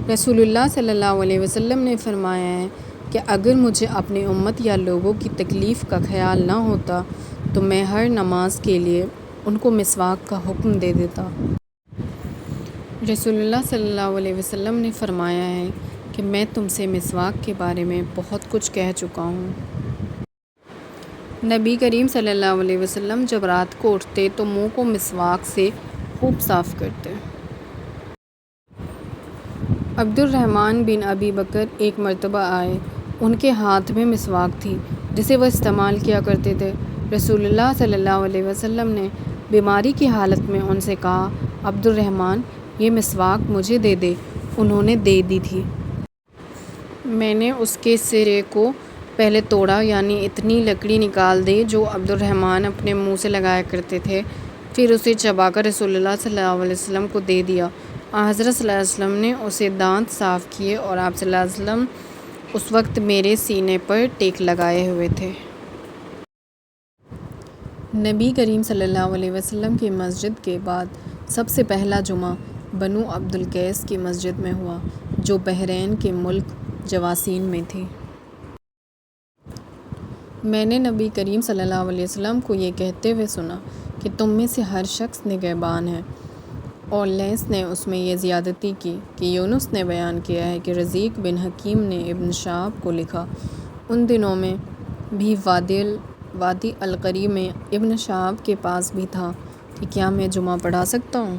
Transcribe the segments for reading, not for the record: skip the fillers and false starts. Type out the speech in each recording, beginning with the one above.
رسول اللہ صلی اللہ علیہ وسلم نے فرمایا ہے کہ اگر مجھے اپنی امت یا لوگوں کی تکلیف کا خیال نہ ہوتا تو میں ہر نماز کے لیے ان کو مسواک کا حکم دے دیتا۔ رسول اللہ صلی اللہ علیہ وسلم نے فرمایا ہے کہ میں تم سے مسواک کے بارے میں بہت کچھ کہہ چکا ہوں۔ نبی کریم صلی اللہ علیہ وسلم جب رات کو اٹھتے تو منہ کو مسواک سے خوب صاف کرتے۔ عبد الرحمن بن ابی بکر ایک مرتبہ آئے، ان کے ہاتھ میں مسواک تھی جسے وہ استعمال کیا کرتے تھے۔ رسول اللہ صلی اللہ علیہ وسلم نے بیماری کی حالت میں ان سے کہا، عبد الرحمن یہ مسواک مجھے دے دے۔ انہوں نے دے دی تھی۔ میں نے اس کے سرے کو پہلے توڑا، یعنی اتنی لکڑی نکال دی جو عبد الرحمن اپنے منہ سے لگایا کرتے تھے، پھر اسے چبا کر رسول اللہ صلی اللہ علیہ وسلم کو دے دیا۔ حضرت صلی اللہ علیہ وسلم نے اسے دانت صاف کیے اور آپ صلی اللہ علیہ وسلم اس وقت میرے سینے پر ٹیک لگائے ہوئے تھے۔ نبی کریم صلی اللہ علیہ وسلم کی مسجد کے بعد سب سے پہلا جمعہ بنو عبد القیس کی مسجد میں ہوا، جو بحرین کے ملک جواسین میں تھی۔ میں نے نبی کریم صلی اللہ علیہ وسلم کو یہ کہتے ہوئے سنا کہ تم میں سے ہر شخص نگہبان ہے، اور لیث نے اس میں یہ زیادتی کی کہ یونس نے بیان کیا ہے کہ رزیق بن حکیم نے ابن شہاب کو لکھا۔ ان دنوں میں بھی وادی القری میں ابن شہاب کے پاس بھی تھا کہ کیا میں جمعہ پڑھا سکتا ہوں؟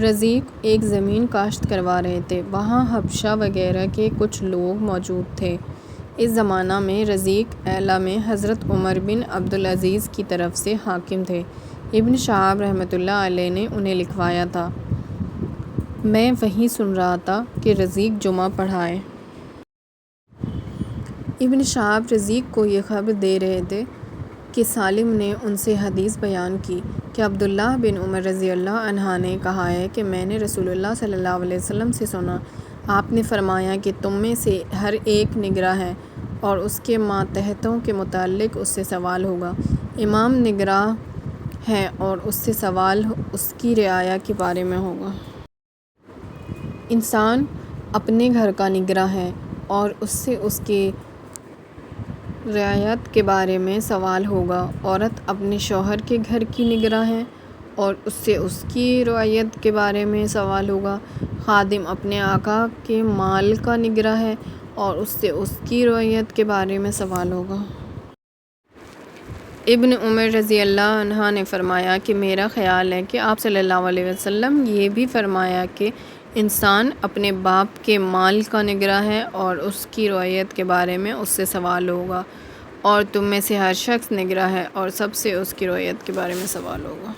رزیق ایک زمین کاشت کروا رہے تھے، وہاں حبشہ وغیرہ کے کچھ لوگ موجود تھے۔ اس زمانہ میں رزیق ایلا میں حضرت عمر بن عبد العزیز کی طرف سے حاکم تھے۔ ابن شہاب رحمۃ اللہ علیہ نے انہیں لکھوایا تھا۔ میں وہیں سن رہا تھا کہ رزیق جمعہ پڑھائے۔ ابن شہاب رزیق کو یہ خبر دے رہے تھے کہ سالم نے ان سے حدیث بیان کی کہ عبداللہ بن عمر رضی اللہ عنہ نے کہا ہے کہ میں نے رسول اللہ صلی اللہ علیہ وسلم سے سنا، آپ نے فرمایا کہ تم میں سے ہر ایک نگراں ہے اور اس کے ماتحتوں کے متعلق اس سے سوال ہوگا۔ امام نگراں ہے اور اس سے سوال اس کی رعایا کے بارے میں ہوگا۔ انسان اپنے گھر کا نگراں ہے اور اس سے اس کے رعیت کے بارے میں سوال ہوگا۔ عورت اپنے شوہر کے گھر کی نگراں ہے اور اس سے اس کی رعیت کے بارے میں سوال ہوگا۔ خادم اپنے آقا کے مال کا نگراں ہے اور اس سے اس کی رعیت کے بارے میں سوال ہوگا۔ ابن عمر رضی اللہ عنہ نے فرمایا کہ میرا خیال ہے کہ آپ صلی اللہ علیہ وسلم یہ بھی فرمایا کہ انسان اپنے باپ کے مال کا نگراں ہے اور اس کی رعیت کے بارے میں اس سے سوال ہوگا، اور تم میں سے ہر شخص نگراں ہے اور سب سے اس کی رعیت کے بارے میں سوال ہوگا۔